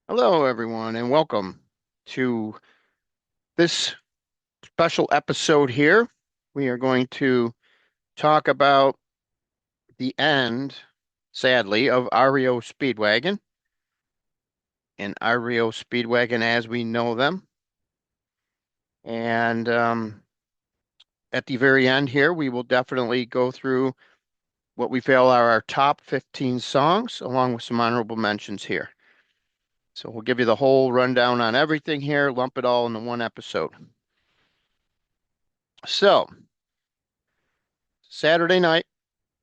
Hello, everyone, and welcome to this special episode here. We are going to talk about the end, sadly, of Reo Speedwagon and Reo Speedwagon as we know them. And at the very end here, we will definitely go through what we feel are our top 15 songs, along with some honorable mentions here. So we'll give you the whole rundown on everything here, lump it all into one episode. So, Saturday night.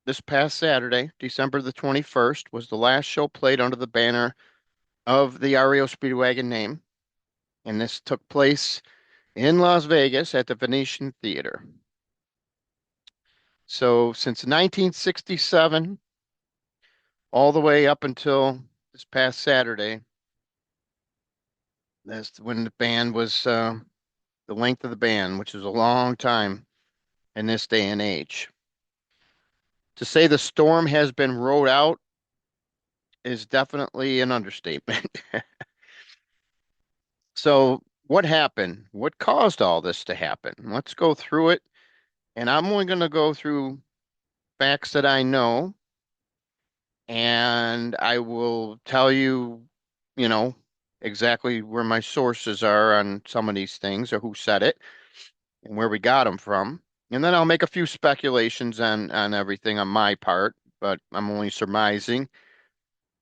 This past Saturday, December the 21st, was the last show played under the banner of the REO Speedwagon name, and this took place in Las Vegas at the Venetian Theater. So since 1967, all the way up until this past Saturday, that's when the band was the length of the band, which is a long time in this day and age. To say the storm has been rode out is definitely an understatement. So, what happened? What caused all this to happen? Let's go through it. And I'm only going to go through facts that I know, and I will tell you, you know, exactly where my sources are on some of these things or who said it and where we got them from. And then I'll make a few speculations on everything on my part, but I'm only surmising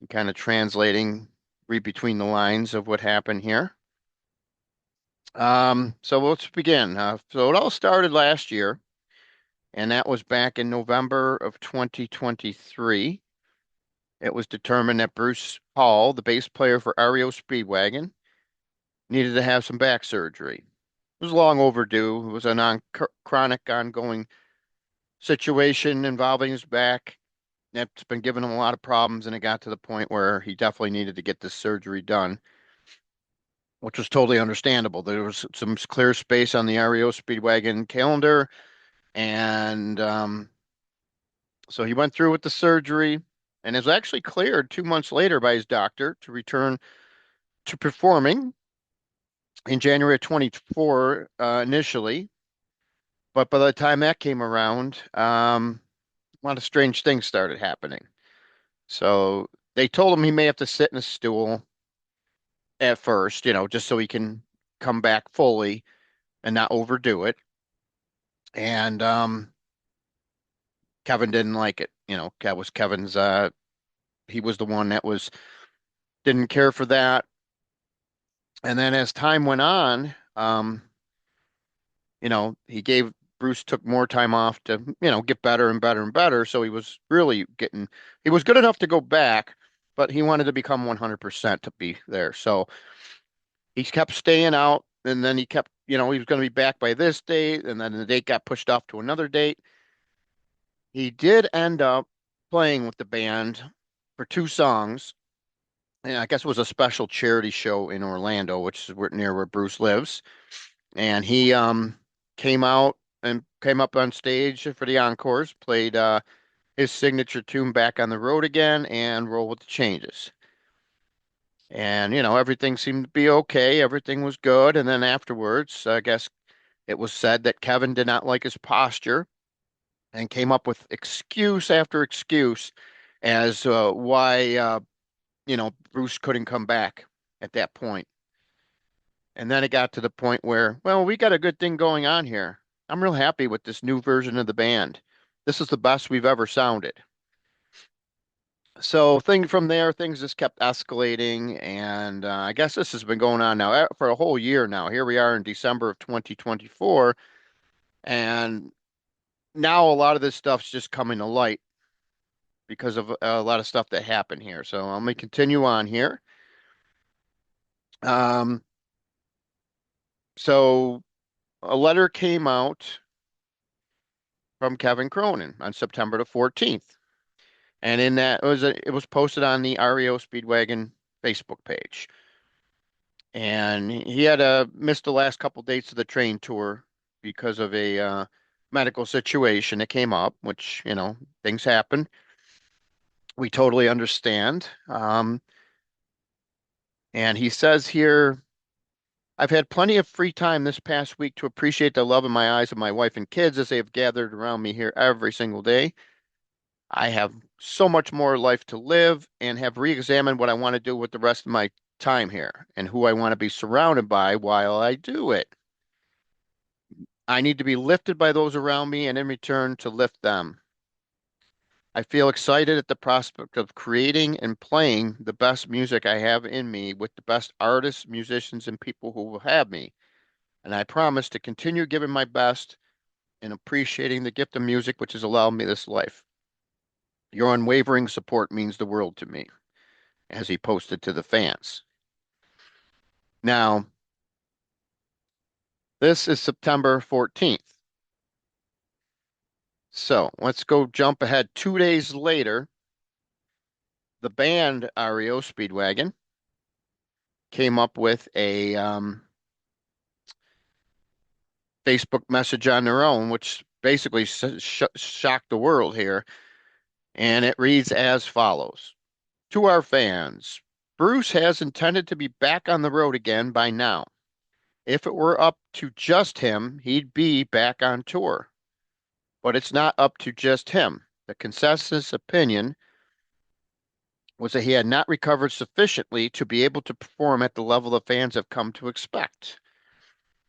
and kind of translating, read between the lines of what happened here. So let's begin. So it all started last year, and that was back in November of 2023. It was determined that Bruce Hall, the bass player for REO Speedwagon, needed to have some back surgery. It was long overdue. It was a chronic ongoing situation involving his back. That's been giving him a lot of problems, and it got to the point where he definitely needed to get this surgery done, which was totally understandable. There was some clear space on the REO Speedwagon calendar, and so he went through with the surgery and is actually cleared 2 months later by his doctor to return to performing in January of 24 initially. But by the time that came around, a lot of strange things started happening. So they told him he may have to sit in a stool at first, just so he can come back fully and not overdo it. And Kevin didn't like it. That was Kevin's, he was the one that didn't care for that. And then as time went on, he gave Bruce took more time off to, get better and better and better. So he was good enough to go back, but he wanted to become 100% to be there. So he kept staying out, and then he kept, he was going to be back by this date, and then the date got pushed off to another date. He did end up playing with the band for two songs. And I guess it was a special charity show in Orlando, which is near where Bruce lives. And he came out and came up on stage for the encores, played his signature tune Back on the Road Again and Roll with the Changes. And everything seemed to be okay. Everything was good. And then afterwards, I guess it was said that Kevin did not like his posture and came up with excuse after excuse as why Bruce couldn't come back at that point. And then it got to the point where, well, we got a good thing going on here. I'm real happy with this new version of the band. This is the best we've ever sounded. So from there, things just kept escalating, and I guess this has been going on now for a whole year now. Here we are in December of 2024, and now a lot of this stuff's just coming to light because of a lot of stuff that happened here. So let me continue on here. Um, so a letter came out from Kevin Cronin on September the 14th. And in that it was posted on the REO Speedwagon Facebook page. And he had missed the last couple dates of the train tour because of a medical situation that came up, which, things happen. We totally understand. And he says here, I've had plenty of free time this past week to appreciate the love in my eyes of my wife and kids as they have gathered around me here every single day. I have so much more life to live and have re-examined what I want to do with the rest of my time here and who I want to be surrounded by while I do it. I need to be lifted by those around me and in return to lift them. I feel excited at the prospect of creating and playing the best music I have in me with the best artists, musicians, and people who will have me. And I promise to continue giving my best and appreciating the gift of music which has allowed me this life. Your unwavering support means the world to me, as he posted to the fans. Now, this is September 14th. So let's go jump ahead 2 days later. The band REO Speedwagon came up with a Facebook message on their own, which basically shocked the world here. And it reads as follows. To our fans, Bruce has intended to be back on the road again by now. If it were up to just him, he'd be back on tour. But it's not up to just him. The consensus opinion was that he had not recovered sufficiently to be able to perform at the level the fans have come to expect.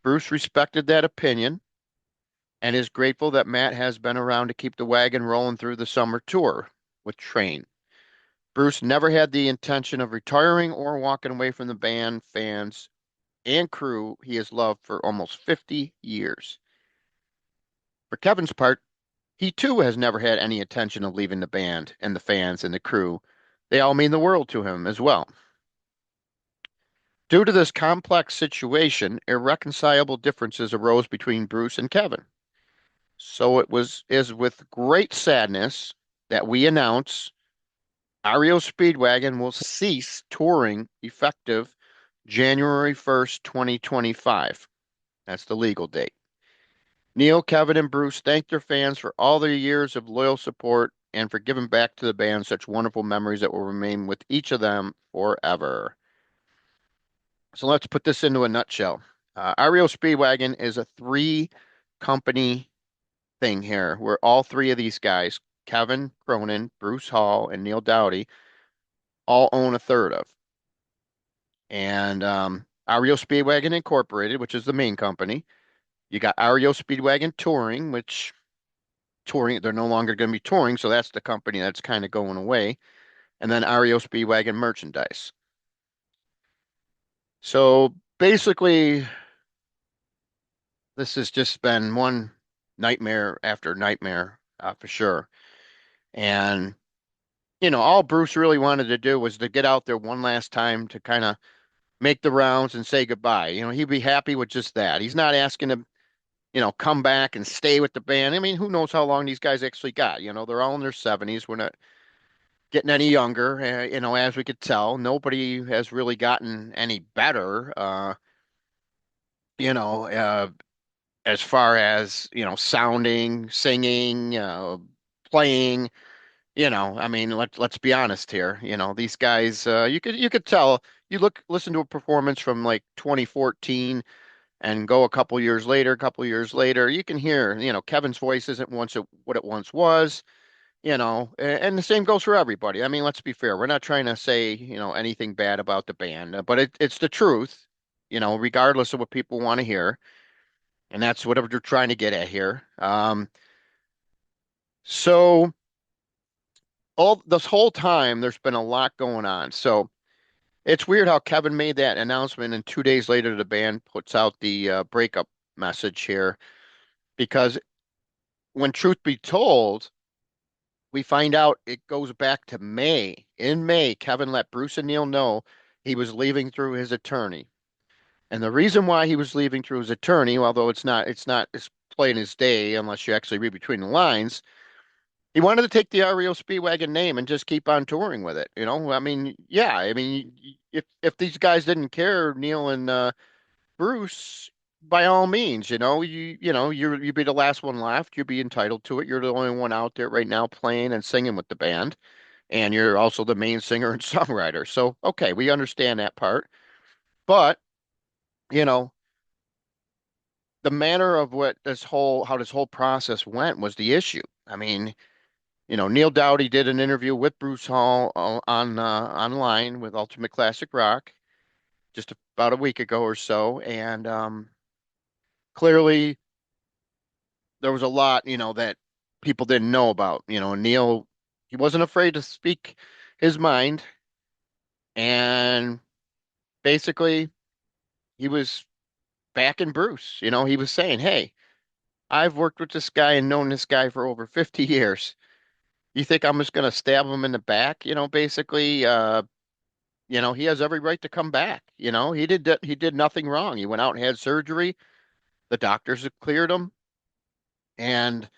Bruce respected that opinion and is grateful that Matt has been around to keep the wagon rolling through the summer tour with Train. Bruce never had the intention of retiring or walking away from the band, fans, and crew he has loved for almost 50 years. For Kevin's part, he too has never had any intention of leaving the band and the fans and the crew. They all mean the world to him as well. Due to this complex situation, irreconcilable differences arose between Bruce and Kevin. So it is with great sadness that we announce REO Speedwagon will cease touring effective January 1st, 2025. That's the legal date. Neil, Kevin, and Bruce thank their fans for all their years of loyal support and for giving back to the band such wonderful memories that will remain with each of them forever. So let's put this into a nutshell. REO Speedwagon is a three company thing here where all three of these guys, Kevin Cronin, Bruce Hall, and Neil Doughty, all own a third of. And REO Speedwagon Incorporated, which is the main company. You got REO Speedwagon Touring, which touring, they're no longer going to be touring, so that's the company that's kind of going away. And then REO Speedwagon Merchandise. So basically, this has just been one nightmare after nightmare, for sure. And, all Bruce really wanted to do was to get out there one last time to kind of make the rounds and say goodbye. He'd be happy with just that. He's not asking to, come back and stay with the band. I mean, who knows how long these guys actually got? They're all in their 70s. We're not getting any younger, as we could tell. Nobody has really gotten any better, you know, uh, as far as, sounding, singing, playing. I mean, let's be honest here. These guys, you could tell. Listen to a performance from like 2014 and go a couple years later, you can hear, Kevin's voice isn't what it once was, and the same goes for everybody. I mean, let's be fair. We're not trying to say, anything bad about the band, but it's the truth, regardless of what people want to hear. And that's whatever they're trying to get at here. So all this whole time, there's been a lot going on. So it's weird how Kevin made that announcement, and 2 days later, the band puts out the breakup message here. Because when truth be told, we find out it goes back to May. In May, Kevin let Bruce and Neil know he was leaving through his attorney. And the reason why he was leaving through his attorney, although it's plain as day unless you actually read between the lines, he wanted to take the REO Speedwagon name and just keep on touring with it. I mean, yeah, I mean, if these guys didn't care, Neil and Bruce, by all means, you'd be the last one left. You'd be entitled to it. You're the only one out there right now playing and singing with the band. and you're also the main singer and songwriter. So, okay, we understand that part. But, you know, the manner of how this whole process went was the issue. I mean, Neil Doughty did an interview with Bruce Hall on online with Ultimate Classic Rock just about a week ago or so, and clearly there was a lot, that people didn't know about. Neil, he wasn't afraid to speak his mind, and basically he was backing Bruce. He was saying, "Hey, I've worked with this guy and known this guy for over 50 years. You think I'm just gonna stab him in the back?" Basically, he has every right to come back. He did nothing wrong. He went out and had surgery. The doctors have cleared him, and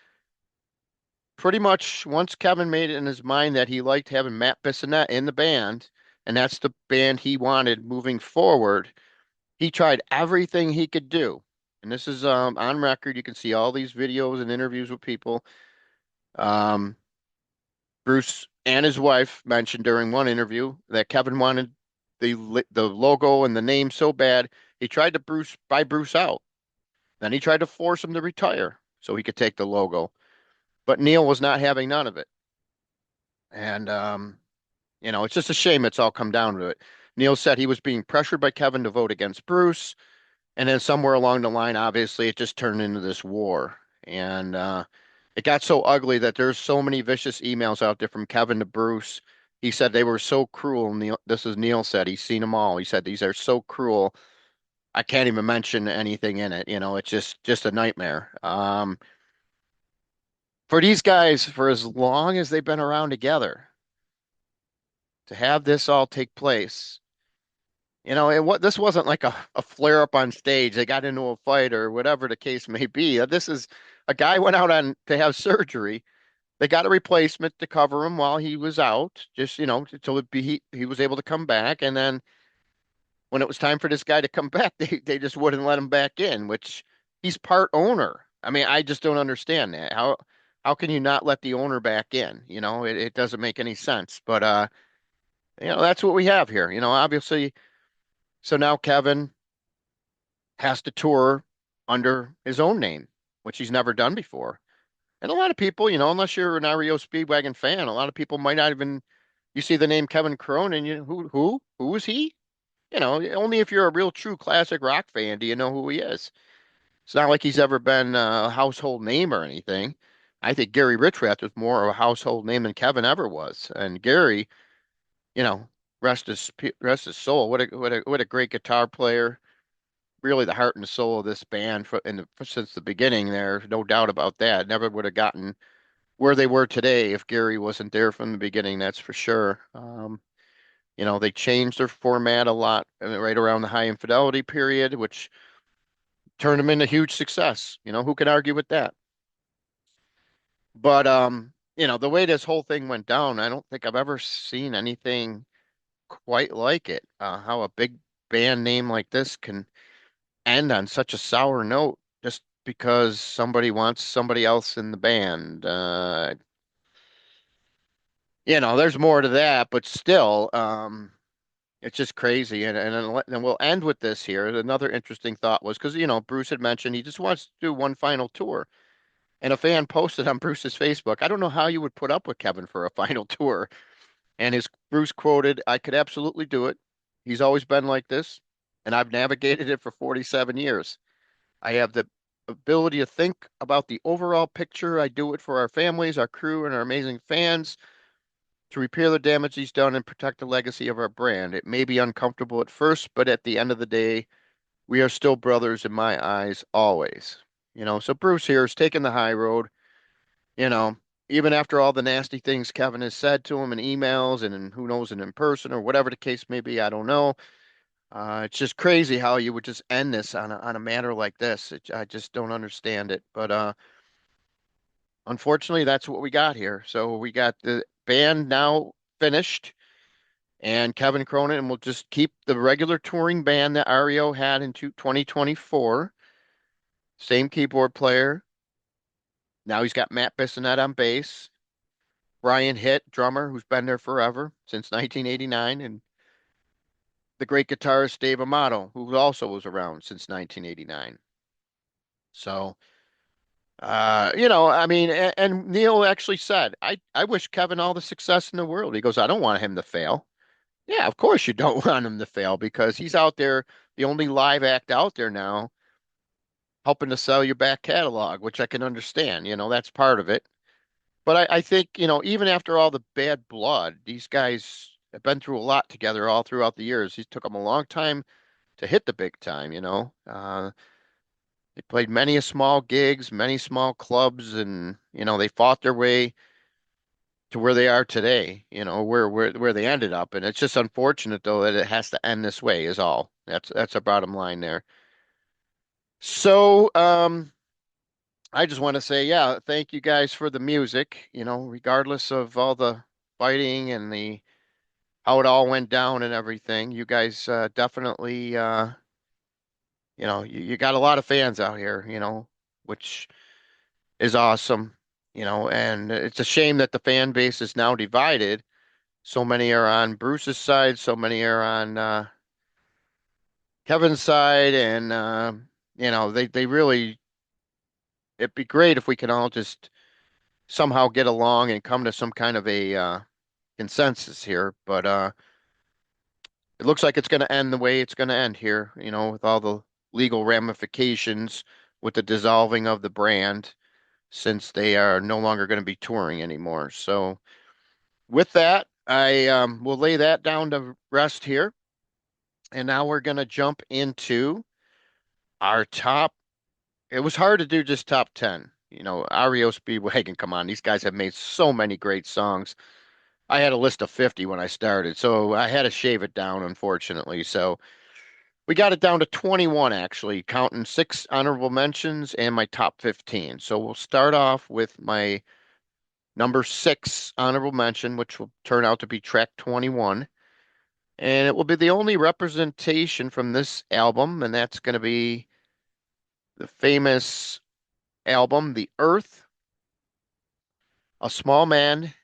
pretty much once Kevin made it in his mind that he liked having Matt Bissonette in the band, and that's the band he wanted moving forward, he tried everything he could do. And this is on record. You can see all these videos and interviews with people. Um, Bruce and his wife mentioned during one interview that Kevin wanted the logo and the name so bad he tried to buy Bruce out. Then he tried to force him to retire so he could take the logo. But Neil was not having none of it. And it's just a shame it's all come down to it. Neil said he was being pressured by Kevin to vote against Bruce, and then somewhere along the line, obviously, it just turned into this war. And it got so ugly that there's so many vicious emails out there from Kevin to Bruce. He said they were so cruel. Neil, this is Neil said he's seen them all. He said these are so cruel. I can't even mention anything in it. It's just a nightmare. For these guys, for as long as they've been around together, to have this all take place. This wasn't like a flare up on stage. They got into a fight or whatever the case may be. This is a guy went out on to have surgery. They got a replacement to cover him while he was out, just until he was able to come back. And then when it was time for this guy to come back, they just wouldn't let him back in, which he's part owner. I mean, I just don't understand that. How can you not let the owner back in? It doesn't make any sense. But that's what we have here. Obviously. So now Kevin has to tour under his own name, which he's never done before. And a lot of people, unless you're an Reo Speedwagon fan, a lot of people might not even, you see the name Kevin Cronin, who is he? Only if you're a real true classic rock fan do you know who he is. It's not like he's ever been a household name or anything. I think Gary Richrath was more of a household name than Kevin ever was. And Gary, you know, rest his soul. What a great guitar player, really the heart and soul of this band since the beginning. There's no doubt about that. Never would have gotten where they were today if Gary wasn't there from the beginning. That's for sure. They changed their format a lot right around the High Infidelity period, which turned them into huge success. Who can argue with that? But the way this whole thing went down, I don't think I've ever seen anything quite like it. How a big band name like this can end on such a sour note just because somebody wants somebody else in the band. There's more to that, but still, it's just crazy. And we'll end with this here. Another interesting thought was because, Bruce had mentioned he just wants to do one final tour. And a fan posted on Bruce's Facebook, I don't know how you would put up with Kevin for a final tour. And his Bruce quoted, I could absolutely do it. He's always been like this, and I've navigated it for 47 years. I have the ability to think about the overall picture. I do it for our families, our crew, and our amazing fans to repair the damage he's done and protect the legacy of our brand. It may be uncomfortable at first, but at the end of the day, we are still brothers in my eyes, always. So Bruce here is taking the high road, you know, even after all the nasty things Kevin has said to him in emails and who knows in person or whatever the case may be, I don't know. It's just crazy how you would just end this on a matter like this. I just don't understand it. But unfortunately, that's what we got here. So we got the band now finished, and Kevin Cronin will just keep the regular touring band that REO had in 2024. Same keyboard player. Now he's got Matt Bissonette on bass. Brian Hitt, drummer, who's been there forever since 1989, and the great guitarist Dave Amato, who also was around since 1989. So, I mean, and Neil actually said, I wish Kevin all the success in the world. He goes, I don't want him to fail. Yeah, of course you don't want him to fail because he's out there, the only live act out there now, helping to sell your back catalog, which I can understand. That's part of it. But I think, even after all the bad blood, these guys have been through a lot together all throughout the years. It took them a long time to hit the big time. They played many a small gigs, many small clubs, and, they fought their way to where they are today, where they ended up. And it's just unfortunate though that it has to end this way is all. That's a bottom line there. So, I just want to say, yeah, thank you guys for the music, regardless of all the fighting and the how it all went down and everything. You guys definitely you got a lot of fans out here, which is awesome, and it's a shame that the fan base is now divided. So many are on Bruce's side, so many are on Kevin's side, and they really it'd be great if we can all just somehow get along and come to some kind of a consensus here. But it looks like it's going to end the way it's going to end here, with all the legal ramifications with the dissolving of the brand since they are no longer going to be touring anymore. So with that, I will lay that down to rest here. And now we're going to jump into our top. It was hard to do just top 10. REO Speedwagon, come on. These guys have made so many great songs. I had a list of 50 when I started, so I had to shave it down, unfortunately. So we got it down to 21, actually, counting six honorable mentions and my top 15. So we'll start off with my number six honorable mention, which will turn out to be track 21. And it will be the only representation from this album, and that's going to be the famous album, The Earth, A Small Man,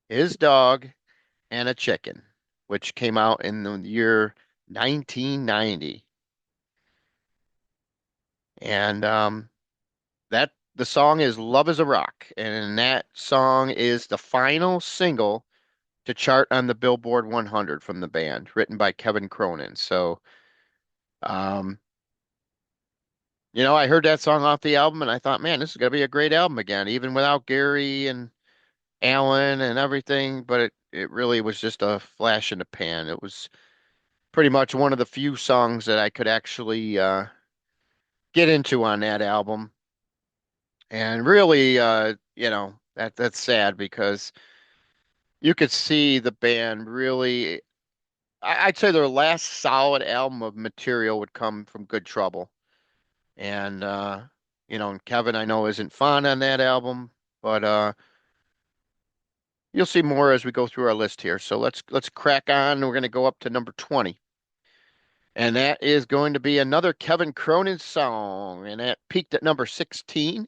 His Dog, and a Chicken, which came out in the year 1990. And that the song is Love is a Rock, and that song is the final single to chart on the Billboard 100 from the band, written by Kevin Cronin. So, um, I heard that song off the album and I thought, man, this is gonna be a great album again, even without Gary and Alan and everything, but it really was just a flash in the pan. It was pretty much one of the few songs that I could actually get into on that album. And really, that's sad because you could see the band really. I'd say their last solid album of material would come from Good Trouble, and and Kevin I know isn't fond on that album, but you'll see more as we go through our list here. So let's crack on. We're going to go up to number 20, and that is going to be another Kevin Cronin song, and that peaked at number 16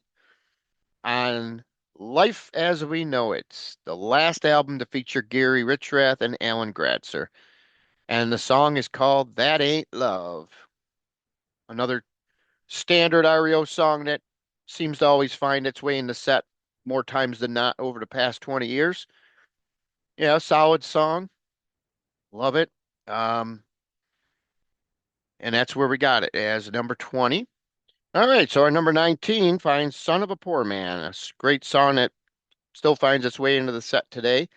on Life as We Know It, the last album to feature Gary Richrath and Alan Gratzer. And the song is called That Ain't Love. Another standard REO song that seems to always find its way in the set more times than not over the past 20 years. Yeah, solid song. Love it. Um, and that's where we got it as number 20. All right, so our number 19 finds Son of a Poor Man, a great song that still finds its way into the set today.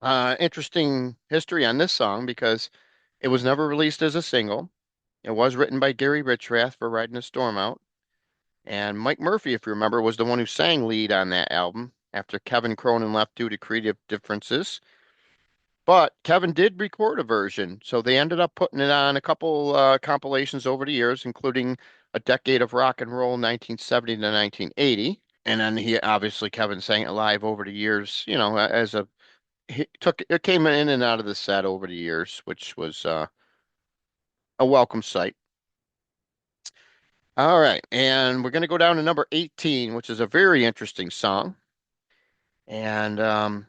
Interesting history on this song because it was never released as a single. It was written by Gary Richrath for Riding a Storm Out. And Mike Murphy, if you remember, was the one who sang lead on that album after Kevin Cronin left due to creative differences. But Kevin did record a version, so they ended up putting it on a couple compilations over the years, including A Decade of Rock and Roll 1970 to 1980. And then Kevin sang it live over the years, as he took it came in and out of the set over the years, which was a welcome sight. All right, and we're going to go down to number 18, which is a very interesting song. and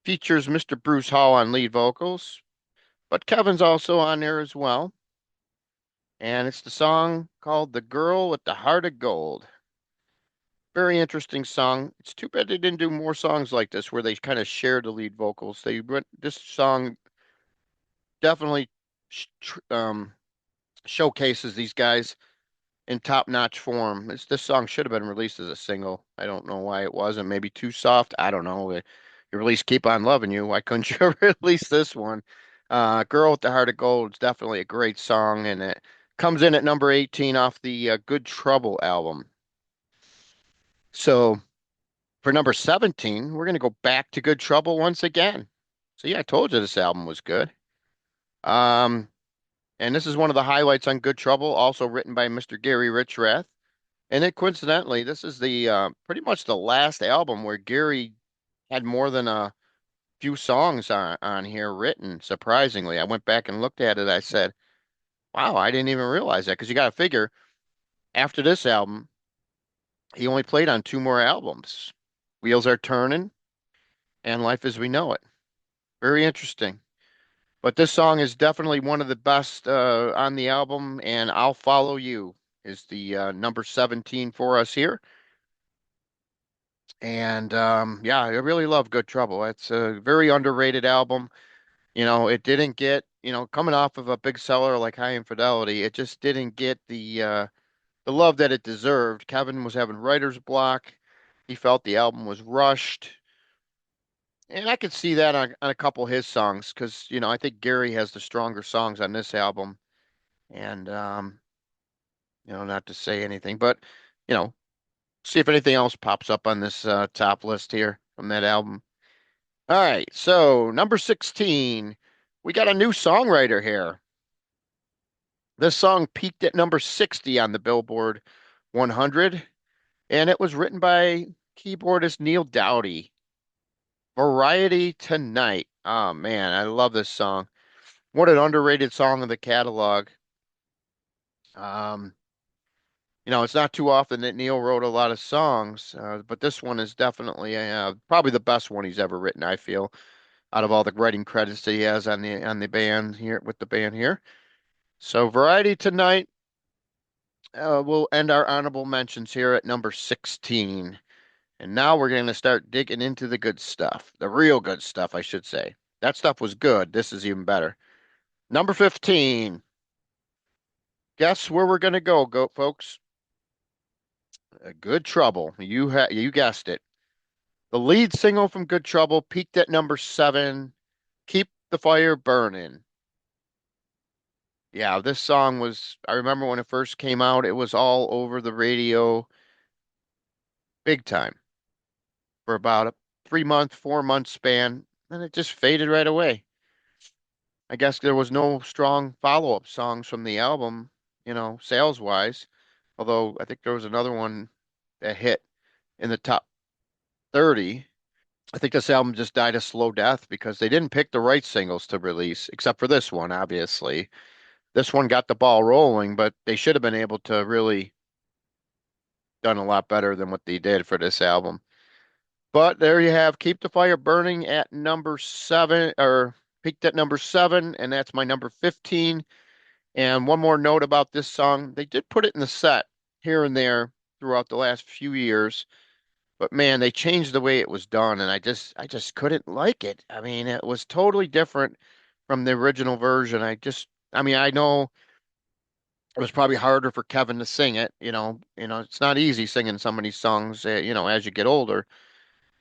features Mr. Bruce Hall on lead vocals, but Kevin's also on there as well. And it's the song called "The Girl with the Heart of Gold." Very interesting song. It's too bad they didn't do more songs like this where they kind of share the lead vocals. They went this song definitely showcases these guys in top-notch form. This song should have been released as a single. I don't know why it wasn't. Maybe too soft. I don't know. You released "Keep on Loving You." Why couldn't you release this one? "Girl with the Heart of Gold" is definitely a great song, and it comes in at number 18 off the Good Trouble album. So for number 17, we're going to go back to Good Trouble once again. So yeah, I told you this album was good. Um, and this is one of the highlights on Good Trouble, also written by Mr. Gary Richrath. And then coincidentally, this is the pretty much the last album where Gary had more than a few songs on here written. Surprisingly, I went back and looked at it. I said, "Wow, I didn't even realize that." Because you got to figure after this album, he only played on two more albums, "Wheels Are Turning" and "Life as We Know It." Very interesting. But this song is definitely one of the best on the album, and "I'll Follow You" is the number 17 for us here. And yeah, I really love Good Trouble. It's a very underrated album. It didn't get, coming off of a big seller like High Infidelity, it just didn't get the love that it deserved. Kevin was having writer's block. He felt the album was rushed. And I could see that on a couple of his songs because, I think Gary has the stronger songs on this album. And not to say anything, but you know, see if anything else pops up on this top list here from that album. All right, so number 16, we got a new songwriter here. This song peaked at number 60 on the Billboard 100, and it was written by keyboardist Neil Doughty. "Variety Tonight." Oh man, I love this song. What an underrated song in the catalog. Um, it's not too often that Neil wrote a lot of songs, but this one is definitely probably the best one he's ever written, I feel, out of all the writing credits that he has on the band here with the band here. So Variety Tonight, we'll end our honorable mentions here at number 16. And now we're going to start digging into the good stuff, the real good stuff, I should say. That stuff was good. This is even better. Number 15. Guess where we're going to go, folks? Good Trouble. You guessed it. The lead single from Good Trouble peaked at number 7. "Keep the Fire Burning." Yeah, this song I remember when it first came out, it was all over the radio big time for about a 3-month, 4-month span. And it just faded right away. I guess there was no strong follow-up songs from the album, sales wise. Although I think there was another one that hit in the top 30. I think this album just died a slow death because they didn't pick the right singles to release, except for this one, obviously. This one got the ball rolling, but they should have been able to really done a lot better than what they did for this album. But there you have "Keep the Fire Burning" at number 7, or peaked at number 7, and that's my number 15. And one more note about this song, they did put it in the set here and there throughout the last few years, but man, they changed the way it was done, and I just couldn't like it. I mean, it was totally different from the original version. I mean, I know it was probably harder for Kevin to sing it, it's not easy singing so many songs, as you get older.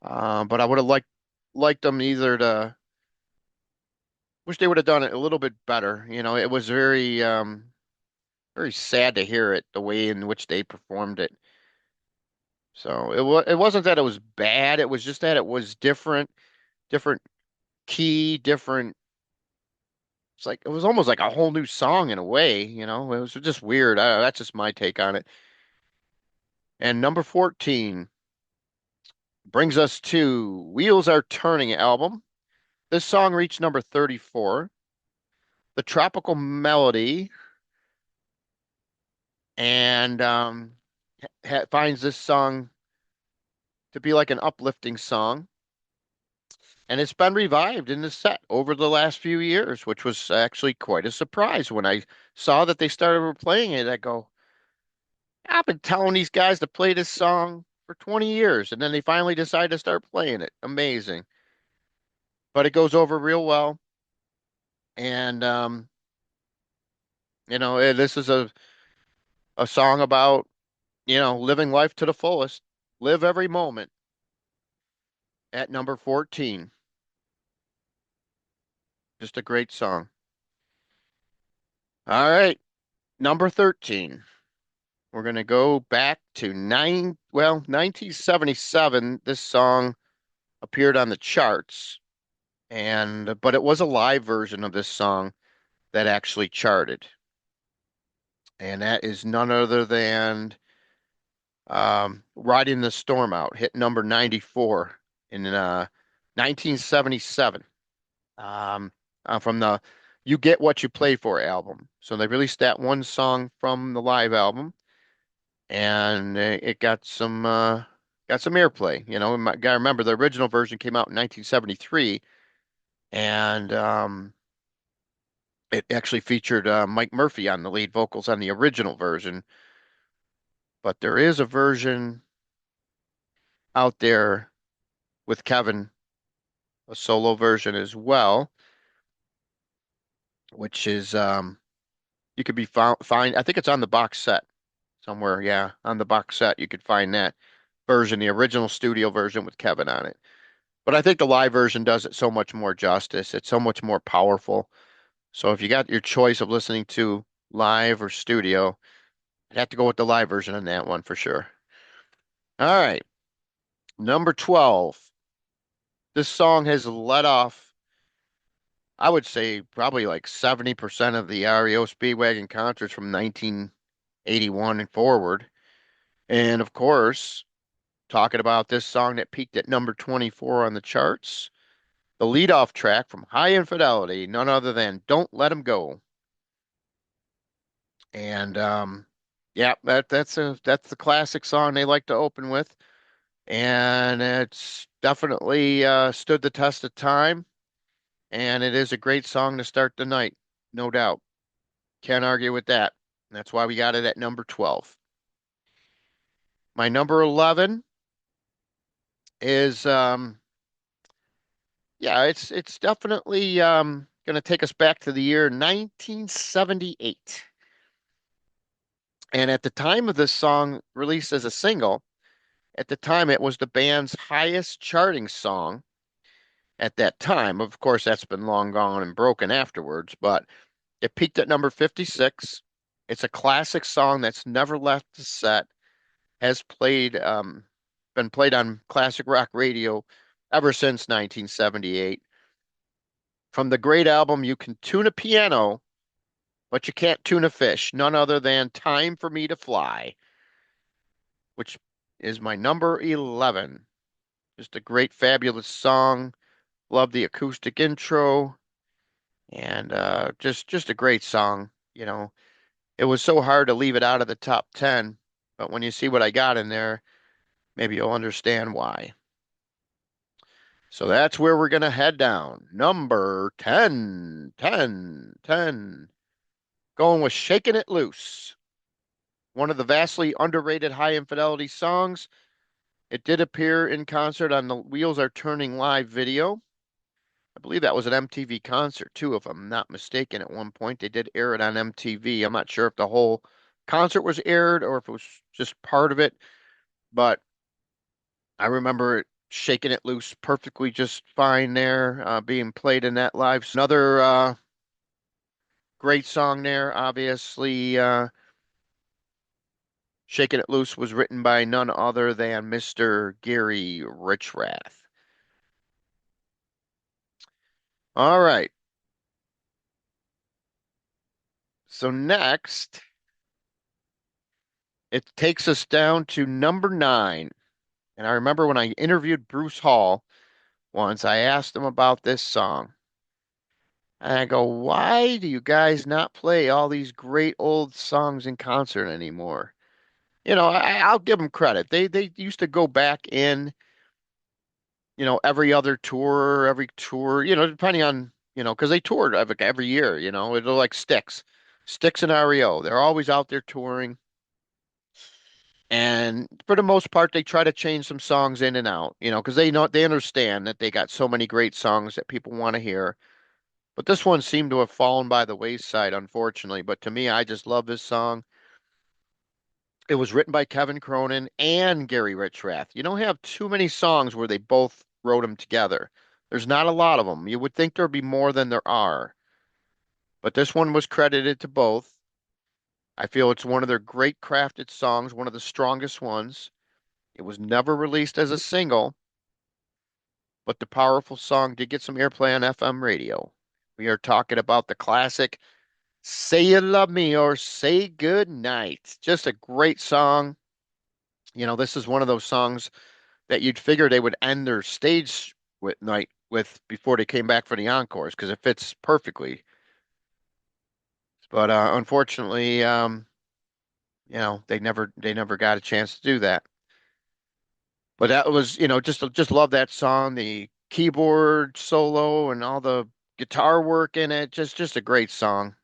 But I would have liked them either to wish they would have done it a little bit better. It was very sad to hear it the way in which they performed it. So it wasn't that it was bad, it was just that it was different key, different. It's like it was almost like a whole new song in a way, It was just weird. That's just my take on it. And number 14 brings us to "Wheels Are Turning" album. This song reached number 34. The Tropical Melody, and finds this song to be like an uplifting song. And it's been revived in the set over the last few years, which was actually quite a surprise. When I saw that they started playing it, I go, I've been telling these guys to play this song for 20 years, and then they finally decide to start playing it. Amazing. But it goes over real well. And this is a song about, living life to the fullest. Live every moment at number 14. Just a great song. All right, number 13. We're going to go back to 1977. This song appeared on the charts, and but it was a live version of this song that actually charted. And that is none other than Riding the Storm Out, hit number 94 in 1977, um, from the You Get What You Play For album. So they released that one song from the live album, and it got some airplay. Gotta remember the original version came out in 1973, and it actually featured Mike Murphy on the lead vocals on the original version. But there is a version out there with Kevin, a solo version as well, which is you could be found find. I think it's on the box set somewhere. Yeah, on the box set you could find that version, the original studio version with Kevin on it. But I think the live version does it so much more justice. It's so much more powerful. So if you got your choice of listening to live or studio, I'd have to go with the live version on that one for sure. All right, number 12. This song has led off, I would say, probably like 70% of the REO Speedwagon concerts from 1981 and forward. And of course, talking about this song that peaked at number 24 on the charts, the leadoff track from High Infidelity, none other than Don't Let 'Em Go. And yeah, that's the classic song they like to open with. And it's definitely stood the test of time. And it is a great song to start the night, no doubt. Can't argue with that. That's why we got it at number 12. My number 11 is yeah, it's definitely going to take us back to the year 1978. And at the time of this song released as a single, at the time it was the band's highest charting song at that time. Of course, that's been long gone and broken afterwards, but it peaked at number 56. It's a classic song that's never left the set, has been played on classic rock radio ever since 1978. From the great album You Can Tune a Piano, but You Can't Tune a Fish, none other than Time for Me to Fly, which is my number 11. Just a great, fabulous song. Love the acoustic intro, and just a great song. It was so hard to leave it out of the top 10, but when you see what I got in there, maybe you'll understand why. So that's where we're going to head down. Number 10, 10, 10. Going with Shaking It Loose, one of the vastly underrated High Infidelity songs. It did appear in concert on the Wheels Are Turning live video. I believe that was an MTV concert too, if I'm not mistaken. At one point, they did air it on MTV. I'm not sure if the whole concert was aired or if it was just part of it, but I remember it shaking it loose perfectly just fine there, being played in that live. Another great song there, obviously. Shaking It Loose was written by none other than Mr. Gary Richrath. All right. So next, it takes us down to number 9. And I remember when I interviewed Bruce Hall once, I asked him about this song. And I go, why do you guys not play all these great old songs in concert anymore? I'll give them credit. They used to go back in, every other tour, every tour, depending on, because they toured every year, it'll like Sticks and REO. They're always out there touring. And for the most part, they try to change some songs in and out, because they understand that they got so many great songs that people want to hear. But this one seemed to have fallen by the wayside, unfortunately. But to me, I just love this song. It was written by Kevin Cronin and Gary Richrath. You don't have too many songs where they both wrote them together. There's not a lot of them. You would think there'd be more than there are. But this one was credited to both. I feel it's one of their great crafted songs, one of the strongest ones. It was never released as a single, but the powerful song did get some airplay on FM radio. We are talking about the classic Say You Love Me or Say Good Night. Just a great song. This is one of those songs that you'd figure they would end their stage with night with before they came back for the encores because it fits perfectly. But unfortunately, they never got a chance to do that. But that was, just love that song, the keyboard solo and all the guitar work in it. Just a great song.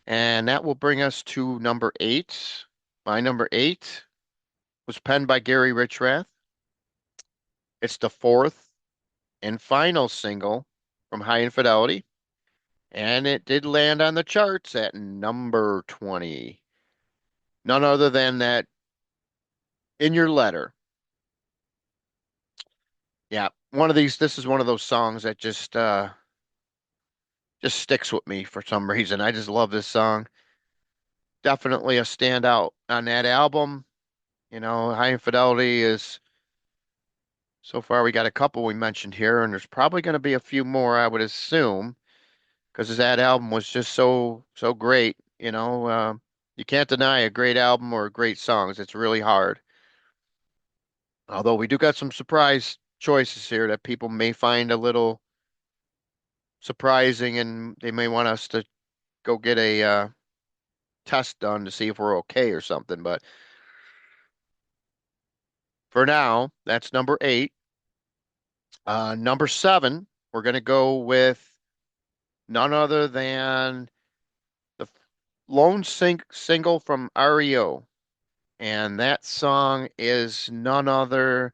And that will bring us to number eight. My number eight was penned by Gary Richrath. It's the fourth and final single from High Infidelity, and it did land on the charts at number 20. None other than that In Your Letter. Yeah, this is one of those songs that just sticks with me for some reason. I just love this song. Definitely a standout on that album. High Infidelity is so far we got a couple we mentioned here, and there's probably going to be a few more, I would assume, because that album was just so great. You can't deny a great album or great songs. It's really hard. Although we do got some surprise choices here that people may find a little surprising, and they may want us to go get a test done to see if we're okay or something. But for now, that's number eight. Number seven, we're going to go with none other than the lone single from REO. And that song is none other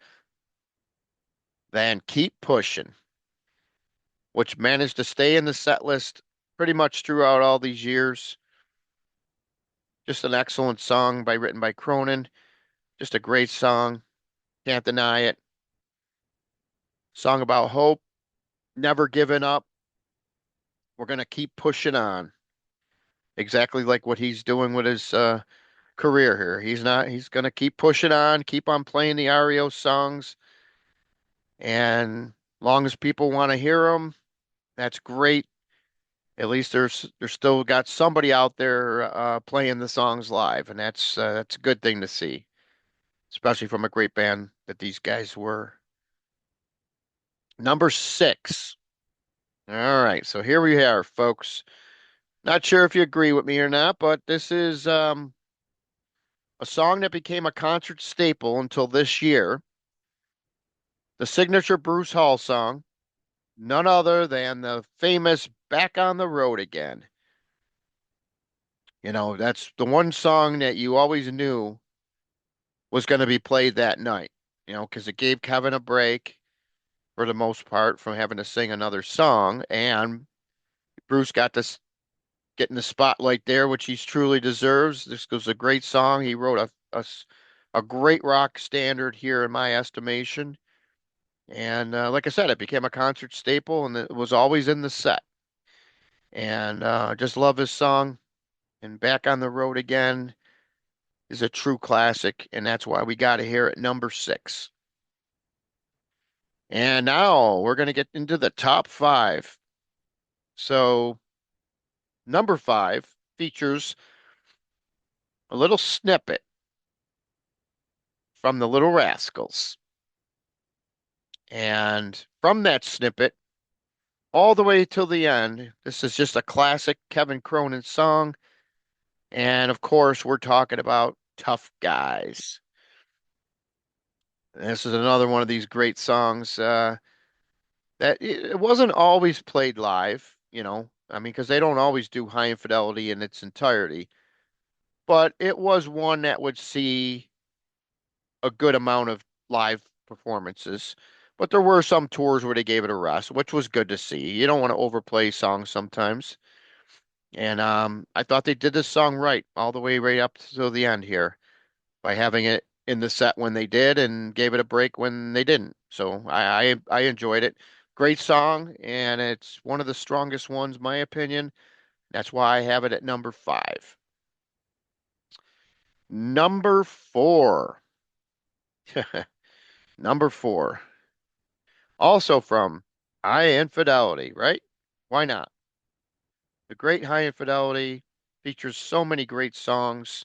than Keep Pushing, which managed to stay in the set list pretty much throughout all these years. Just an excellent song written by Cronin. Just a great song. Can't deny it. Song about hope, never giving up. We're going to keep pushing on. Exactly like what he's doing with his career here. He's going to keep pushing on, keep on playing the REO songs. And long as people want to hear them, that's great. At least there's still got somebody out there playing the songs live, and that's a good thing to see, especially from a great band that these guys were. Number six. All right, so here we are, folks. Not sure if you agree with me or not, but this is a song that became a concert staple until this year. The signature Bruce Hall song, none other than the famous Back on the Road Again. That's the one song that you always knew was going to be played that night, because it gave Kevin a break for the most part from having to sing another song. And Bruce got to get in the spotlight there, which he truly deserves. This was a great song. He wrote a great rock standard here, in my estimation. And like I said, it became a concert staple and it was always in the set. And just love this song. And Back on the Road Again is a true classic, and that's why we got to hear it number six. And now we're going to get into the top five. So, number five features a little snippet from the Little Rascals. And from that snippet, all the way till the end, this is just a classic Kevin Cronin song. And of course, we're talking about Tough Guys. This is another one of these great songs that it wasn't always played live, I mean, because they don't always do High Infidelity in its entirety, but it was one that would see a good amount of live performances. But there were some tours where they gave it a rest, which was good to see. You don't want to overplay songs sometimes. And I thought they did this song right all the way right up to the end here by having it in the set when they did and gave it a break when they didn't. So I enjoyed it. Great song, and it's one of the strongest ones, my opinion. That's why I have it at number five. Number four. Number four. Also from High Infidelity, right? Why not? The Great High Infidelity features so many great songs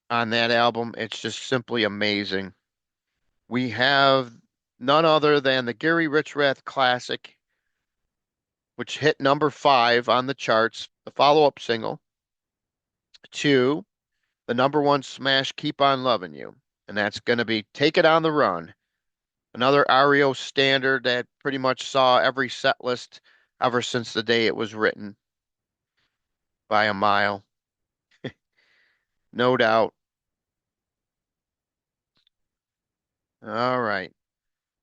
on that album. It's just simply amazing. We have none other than the Gary Richrath classic, which hit number five on the charts, the follow-up single to the number one smash, Keep On Loving You. And that's going to be Take It on the Run, another REO standard that pretty much saw every set list ever since the day it was written by a mile. No doubt. All right.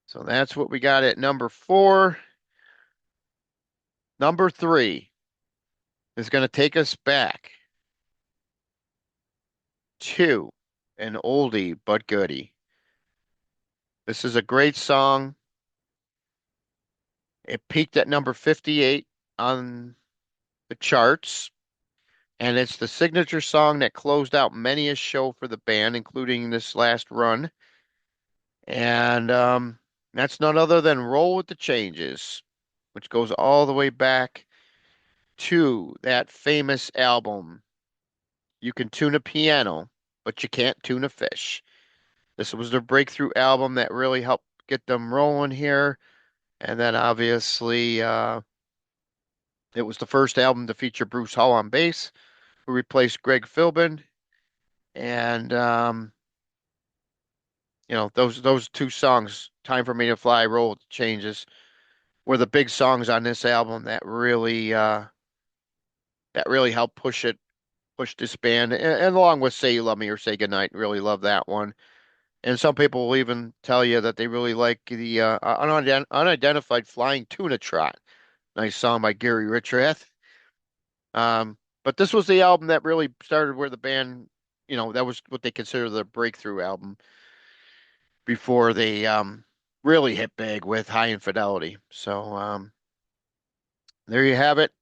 So that's what we got at number four. Number three is going to take us back to an oldie but goodie. This is a great song. It peaked at number 58 on the charts, and it's the signature song that closed out many a show for the band, including this last run. And that's none other than Roll with the Changes, which goes all the way back to that famous album, You Can Tune a Piano, but You Can't Tune a Fish. This was their breakthrough album that really helped get them rolling here. And then obviously, it was the first album to feature Bruce Hall on bass, who replaced Greg Philbin. And those two songs, "Time for Me to Fly," "Roll with the Changes," were the big songs on this album that really helped push this band, and along with "Say You Love Me" or "Say Goodnight," really love that one. And some people will even tell you that they really like the unidentified Flying Tuna Trot. Nice song by Gary Richrath. But this was the album that really started where the band, that was what they consider the breakthrough album before they really hit big with High Infidelity. So there you have it.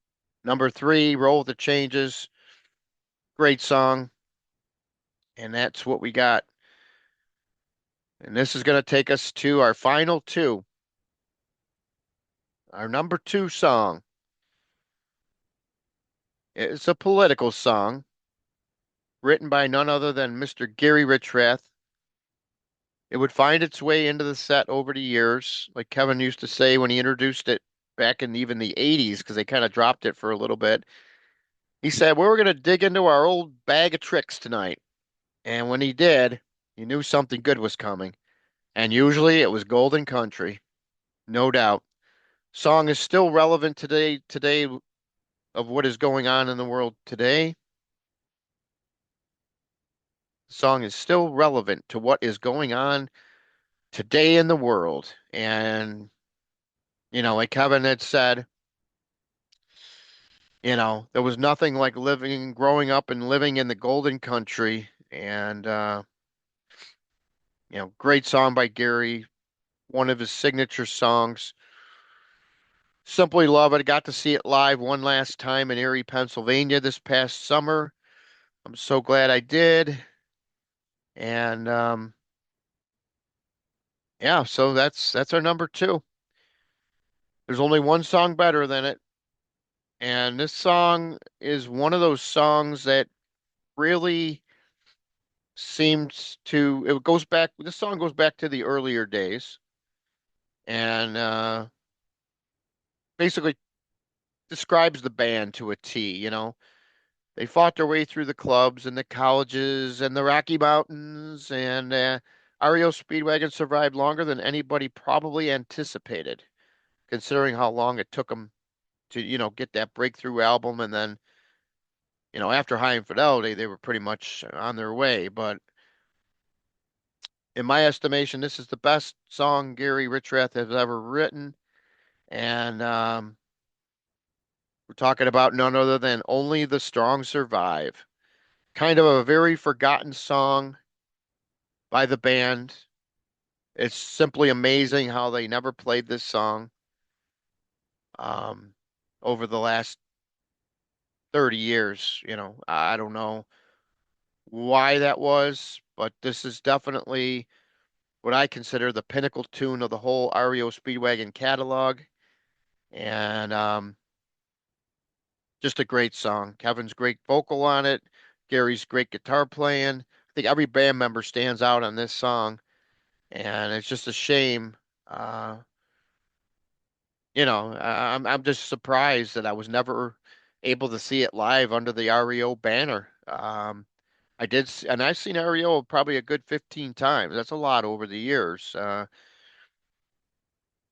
Number three, Roll with the Changes. Great song. And that's what we got. And this is going to take us to our final two. Our number two song. It's a political song written by none other than Mr. Gary Richrath. It would find its way into the set over the years, like Kevin used to say when he introduced it back in even the 80s, because they kind of dropped it for a little bit. He said, "Well, we're going to dig into our old bag of tricks tonight." And when he did, you knew something good was coming. And usually it was Golden Country, no doubt. Song is still relevant today of what is going on in the world today. The song is still relevant to what is going on today in the world. And, like Kevin had said, there was nothing like growing up and living in the Golden Country. And, great song by Gary, one of his signature songs. Simply love it. I got to see it live one last time in Erie, Pennsylvania this past summer. I'm so glad I did. And yeah, so that's our number two. There's only one song better than it. And this song is one of those songs that really this song goes back to the earlier days and basically describes the band to a T. they fought their way through the clubs and the colleges and the Rocky Mountains, and REO Speedwagon survived longer than anybody probably anticipated, considering how long it took them to, get that breakthrough album. And then, after High Infidelity, they were pretty much on their way. But in my estimation, this is the best song Gary Richrath has ever written. And we're talking about none other than Only the Strong Survive. Kind of a very forgotten song by the band. It's simply amazing how they never played this song um, over the last 30 years. I don't know why that was, but this is definitely what I consider the pinnacle tune of the whole REO Speedwagon catalog. And just a great song. Kevin's great vocal on it, Gary's great guitar playing. I think every band member stands out on this song, and it's just a shame. Uh, I'm just surprised that I was never able to see it live under the REO banner. And I've seen REO probably a good 15 times. That's a lot over the years. But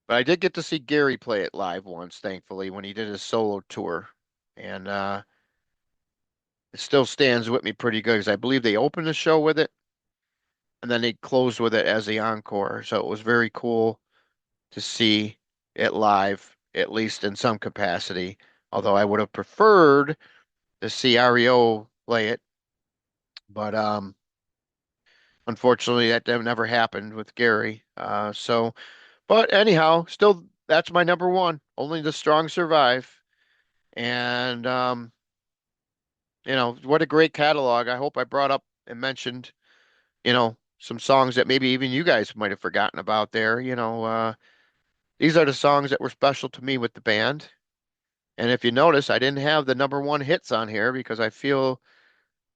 I did get to see Gary play it live once, thankfully, when he did his solo tour. And it still stands with me pretty good because I believe they opened the show with it and then they closed with it as the encore. So it was very cool to see it live, at least in some capacity. Although I would have preferred to see REO play it, but unfortunately that never happened with Gary. But anyhow, still that's my number one. Only the strong survive. And what a great catalog. I hope I brought up and mentioned, some songs that maybe even you guys might have forgotten about there. These are the songs that were special to me with the band. And if you notice, I didn't have the number one hits on here because I feel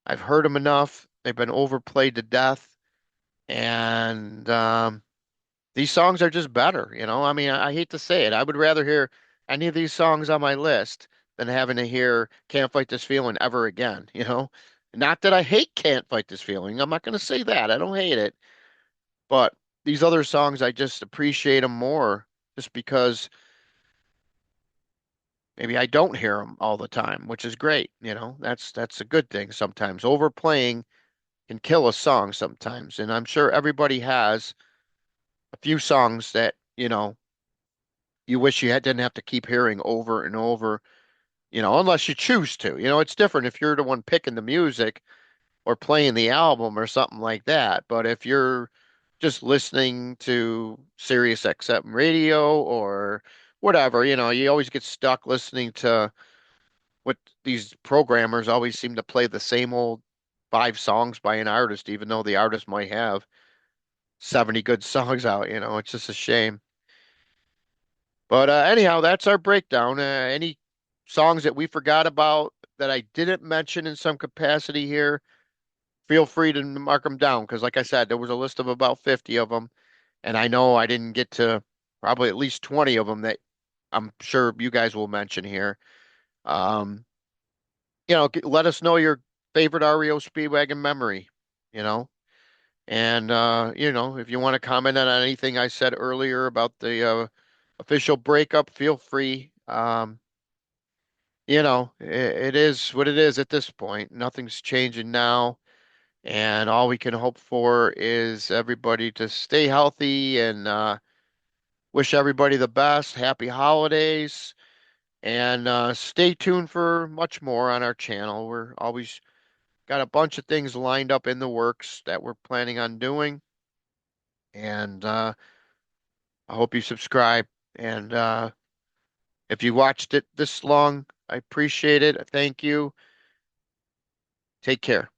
I've heard them enough. They've been overplayed to death. And these songs are just better. I mean, I hate to say it. I would rather hear any of these songs on my list than having to hear Can't Fight This Feeling ever again. Not that I hate Can't Fight This Feeling. I'm not going to say that. I don't hate it. But these other songs, I just appreciate them more just because maybe I don't hear them all the time, which is great. That's a good thing sometimes. Overplaying can kill a song sometimes. And I'm sure everybody has a few songs that, you wish didn't have to keep hearing over and over, unless you choose to. It's different if you're the one picking the music or playing the album or something like that. But if you're just listening to Sirius XM radio or whatever, you always get stuck listening to what these programmers always seem to play the same old five songs by an artist, even though the artist might have 70 good songs out. It's just a shame. But anyhow, that's our breakdown. Any songs that we forgot about that I didn't mention in some capacity here, feel free to mark them down because, like I said, there was a list of about 50 of them, and I know I didn't get to probably at least 20 of them that I'm sure you guys will mention here. Um, let us know your favorite REO Speedwagon memory, you know, and if you want to comment on anything I said earlier about the official breakup, feel free. It is what it is at this point. Nothing's changing now. And all we can hope for is everybody to stay healthy and wish everybody the best. Happy holidays. And stay tuned for much more on our channel. We're always got a bunch of things lined up in the works that we're planning on doing. And I hope you subscribe. And if you watched it this long, I appreciate it. Thank you. Take care.